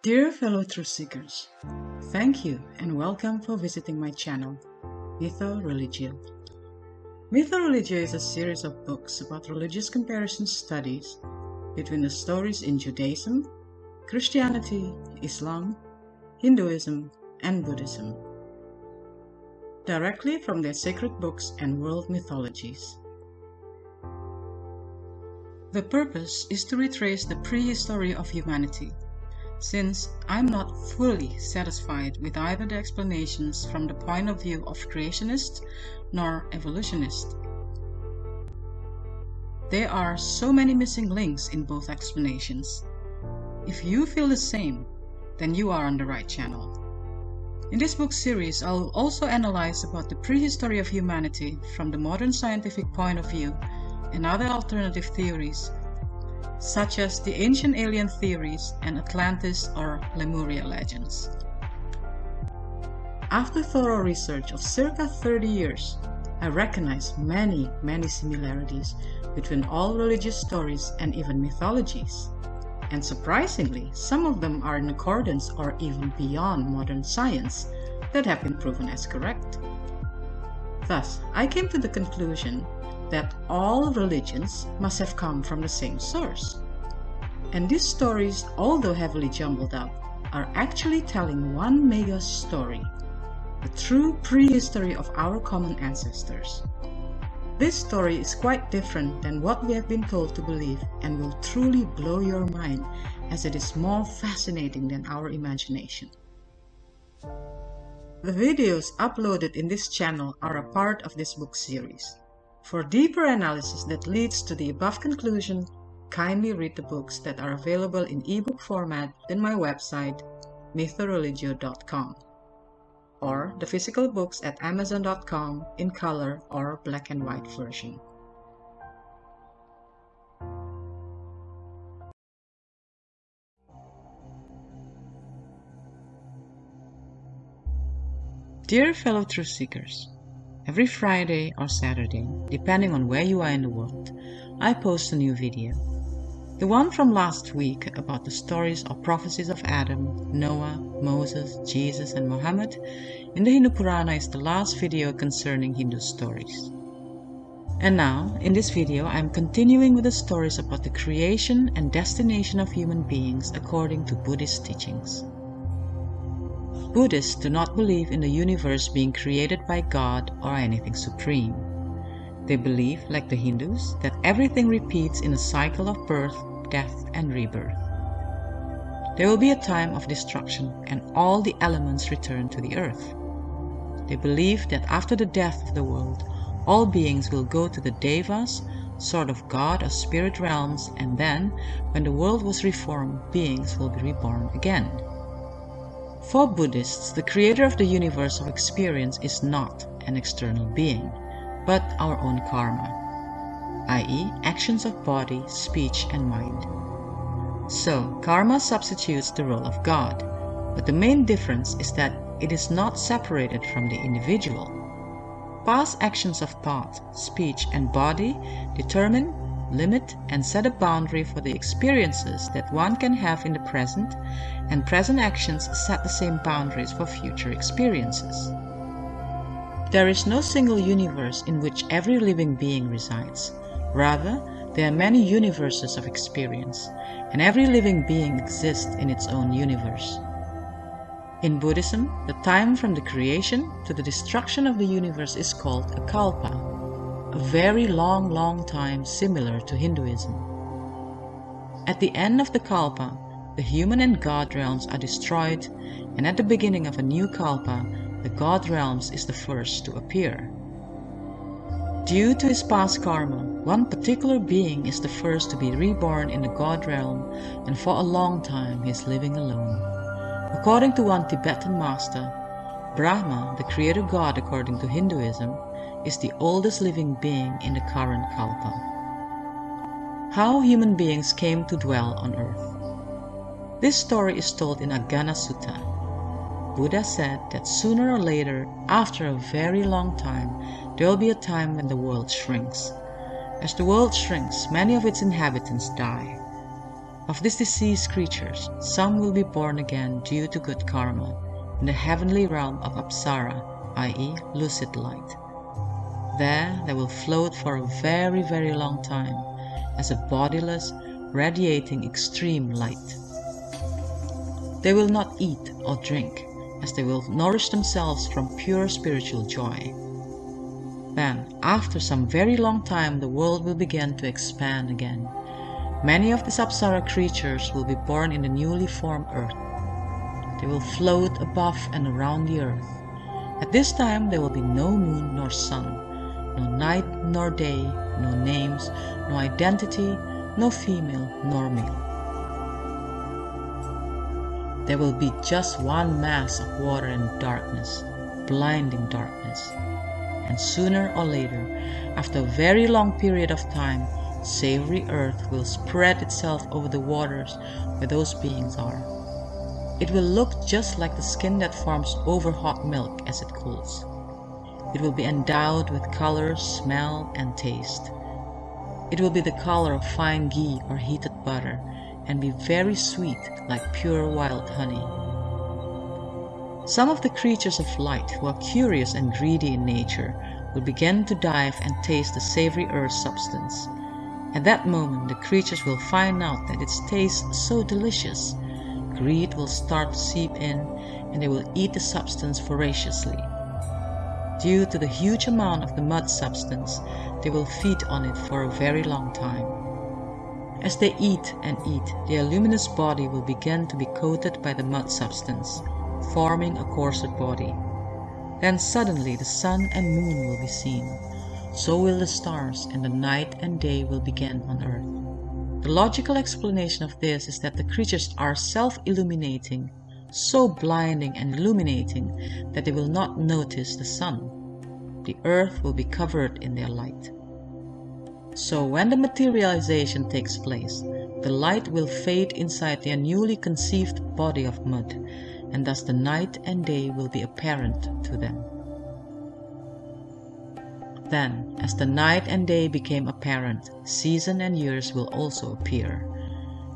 Dear fellow truth seekers, thank you and welcome for visiting my channel, MythoReligio. MythoReligio is a series of books about religious comparison studies between the stories in Judaism, Christianity, Islam, Hinduism, and Buddhism, directly from their sacred books and world mythologies. The purpose is to retrace the prehistory of humanity, since I'm not fully satisfied with either the explanations from the point of view of creationists nor evolutionists. There are so many missing links in both explanations. If you feel the same, then you are on the right channel. In this book series, I'll also analyze about the prehistory of humanity from the modern scientific point of view and other alternative theories, such as the ancient alien theories and Atlantis or Lemuria legends. After thorough research of circa 30 years, I recognize many similarities between all religious stories and even mythologies. And surprisingly, some of them are in accordance or even beyond modern science that have been proven as correct. Thus, I came to the conclusion that all religions must have come from the same source. And these stories, although heavily jumbled up, are actually telling one mega story, the true prehistory of our common ancestors. This story is quite different than what we have been told to believe and will truly blow your mind, as it is more fascinating than our imagination. The videos uploaded in this channel are a part of this book series. For deeper analysis that leads to the above conclusion, kindly read the books that are available in ebook format in my website, MythoReligio.com, or the physical books at Amazon.com in color or black and white version. Dear fellow truth seekers, every Friday or Saturday, depending on where you are in the world, I post a new video. The one from last week about the stories or prophecies of Adam, Noah, Moses, Jesus, and Muhammad in the Hindu Purana is the last video concerning Hindu stories. And now, in this video, I am continuing with the stories about the creation and destination of human beings according to Buddhist teachings. Buddhists do not believe in the universe being created by God or anything supreme. They believe, like the Hindus, that everything repeats in a cycle of birth, death, and rebirth. There will be a time of destruction and all the elements return to the earth. They believe that after the death of the world, all beings will go to the devas, sort of God or spirit realms, and then, when the world was reformed, beings will be reborn again. For Buddhists, the creator of the universe of experience is not an external being, but our own karma, i.e., actions of body, speech, and mind. So, karma substitutes the role of God, but the main difference is that it is not separated from the individual. Past actions of thought, speech, and body determine, limit, and set a boundary for the experiences that one can have in the present, and present actions set the same boundaries for future experiences. There is no single universe in which every living being resides. Rather, there are many universes of experience, and every living being exists in its own universe. In Buddhism, the time from the creation to the destruction of the universe is called a kalpa, a very long time similar to Hinduism. At the end of the kalpa, the human and god realms are destroyed, and at the beginning of a new kalpa, the god realms is the first to appear. Due to his past karma, one particular being is the first to be reborn in the god realm, and for a long time he is living alone. According to one Tibetan master, Brahma, the creator god according to Hinduism, is the oldest living being in the current kalpa. How human beings came to dwell on earth. This story is told in Agana Sutta. Buddha said that sooner or later, after a very long time, there will be a time when the world shrinks. As the world shrinks, many of its inhabitants die. Of these deceased creatures, some will be born again due to good karma in the heavenly realm of Apsara, i.e. lucid light. There they will float for a very, very long time as a bodiless, radiating extreme light. They will not eat or drink, as they will nourish themselves from pure spiritual joy. Then, after some very long time, the world will begin to expand again. Many of these Apsara creatures will be born in the newly formed earth. They will float above and around the earth. At this time there will be no moon nor sun, no night nor day, no names, no identity, no female nor male. There will be just one mass of water and darkness, blinding darkness. And sooner or later, after a very long period of time, savory earth will spread itself over the waters where those beings are. It will look just like the skin that forms over hot milk as it cools. It will be endowed with color, smell, and taste. It will be the color of fine ghee or heated butter, and be very sweet like pure wild honey. Some of the creatures of light who are curious and greedy in nature will begin to dive and taste the savory earth substance. At that moment, the creatures will find out that it tastes so delicious. Greed will start to seep in, and they will eat the substance voraciously. Due to the huge amount of the mud substance, they will feed on it for a very long time. As they eat and eat, their luminous body will begin to be coated by the mud substance, forming a coarser body. Then suddenly the sun and moon will be seen. So will the stars, and the night and day will begin on earth. The logical explanation of this is that the creatures are self-illuminating, so blinding and illuminating that they will not notice the sun. The earth will be covered in their light. So when the materialization takes place, the light will fade inside their newly conceived body of mud, and thus the night and day will be apparent to them. Then, as the night and day became apparent, season and years will also appear.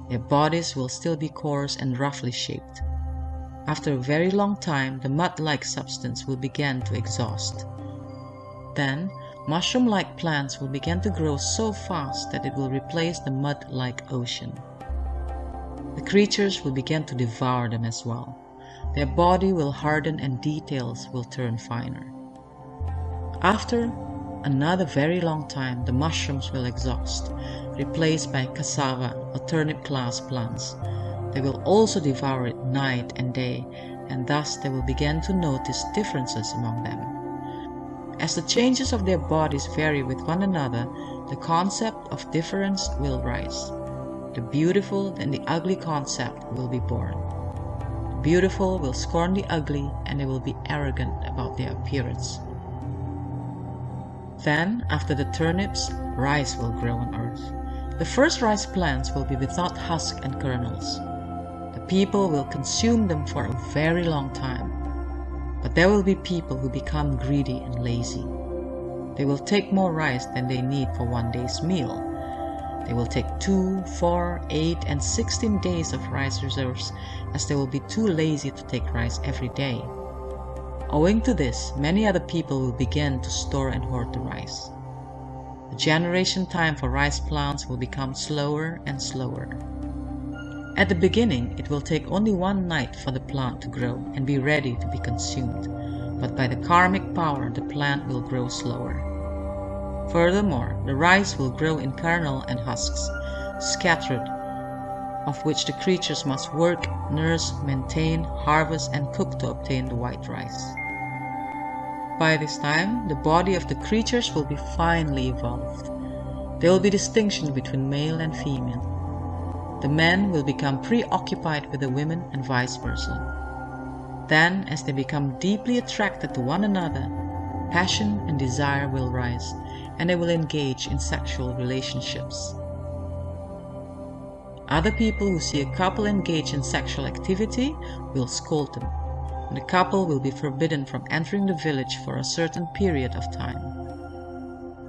Their bodies will still be coarse and roughly shaped. After a very long time, the mud-like substance will begin to exhaust. Then, mushroom-like plants will begin to grow so fast that it will replace the mud-like ocean. The creatures will begin to devour them as well. Their body will harden and details will turn finer. After another very long time, the mushrooms will exhaust, replaced by cassava or turnip-class plants. They will also devour it night and day, and thus they will begin to notice differences among them. As the changes of their bodies vary with one another, the concept of difference will rise. The beautiful and the ugly concept will be born. The beautiful will scorn the ugly, and they will be arrogant about their appearance. Then, after the turnips, rice will grow on earth. The first rice plants will be without husk and kernels. The people will consume them for a very long time. But there will be people who become greedy and lazy. They will take more rice than they need for one day's meal. They will take 2, 4, 8, and 16 days of rice reserves, as they will be too lazy to take rice every day. Owing to this, many other people will begin to store and hoard the rice. The generation time for rice plants will become slower and slower. At the beginning, it will take only one night for the plant to grow and be ready to be consumed, but by the karmic power, the plant will grow slower. Furthermore, the rice will grow in kernel and husks, scattered, of which the creatures must work, nurse, maintain, harvest, and cook to obtain the white rice. By this time, the body of the creatures will be finely evolved. There will be distinction between male and female. The men will become preoccupied with the women and vice versa. Then, as they become deeply attracted to one another, passion and desire will rise, and they will engage in sexual relationships. Other people who see a couple engage in sexual activity will scold them, and the couple will be forbidden from entering the village for a certain period of time.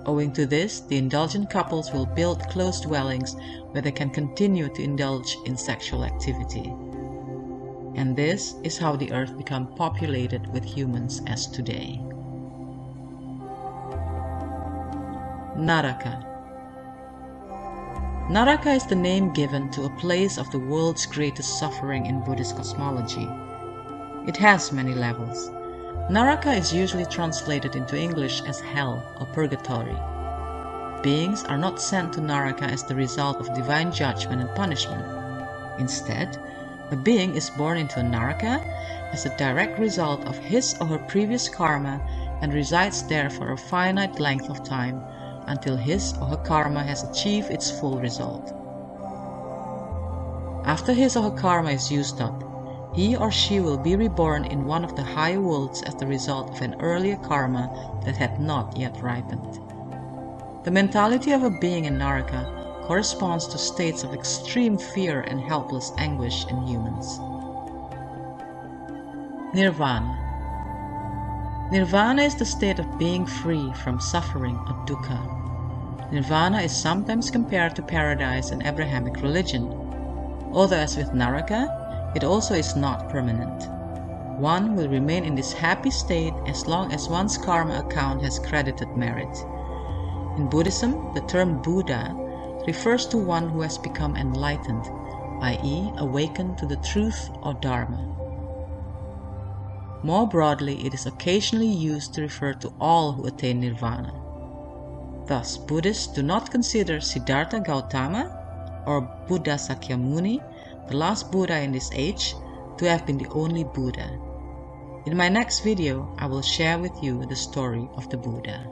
Owing to this, the indulgent couples will build close dwellings where they can continue to indulge in sexual activity. And this is how the earth became populated with humans as today. Naraka. Naraka is the name given to a place of the world's greatest suffering in Buddhist cosmology. It has many levels. Naraka is usually translated into English as hell or purgatory. Beings are not sent to Naraka as the result of divine judgment and punishment. Instead, a being is born into a Naraka as a direct result of his or her previous karma and resides there for a finite length of time until his or her karma has achieved its full result. After his or her karma is used up, he or she will be reborn in one of the higher worlds as the result of an earlier karma that had not yet ripened. The mentality of a being in Naraka corresponds to states of extreme fear and helpless anguish in humans. Nirvana. Nirvana is the state of being free from suffering or dukkha. Nirvana is sometimes compared to paradise in Abrahamic religion, although as with Naraka, it also is not permanent. One will remain in this happy state as long as one's karma account has credited merit. In Buddhism, the term Buddha refers to one who has become enlightened, i.e., awakened to the truth or Dharma. More broadly, it is occasionally used to refer to all who attain nirvana. Thus, Buddhists do not consider Siddhartha Gautama or Buddha Sakyamuni, the last Buddha in this age, to have been the only Buddha. In my next video, I will share with you the story of the Buddha.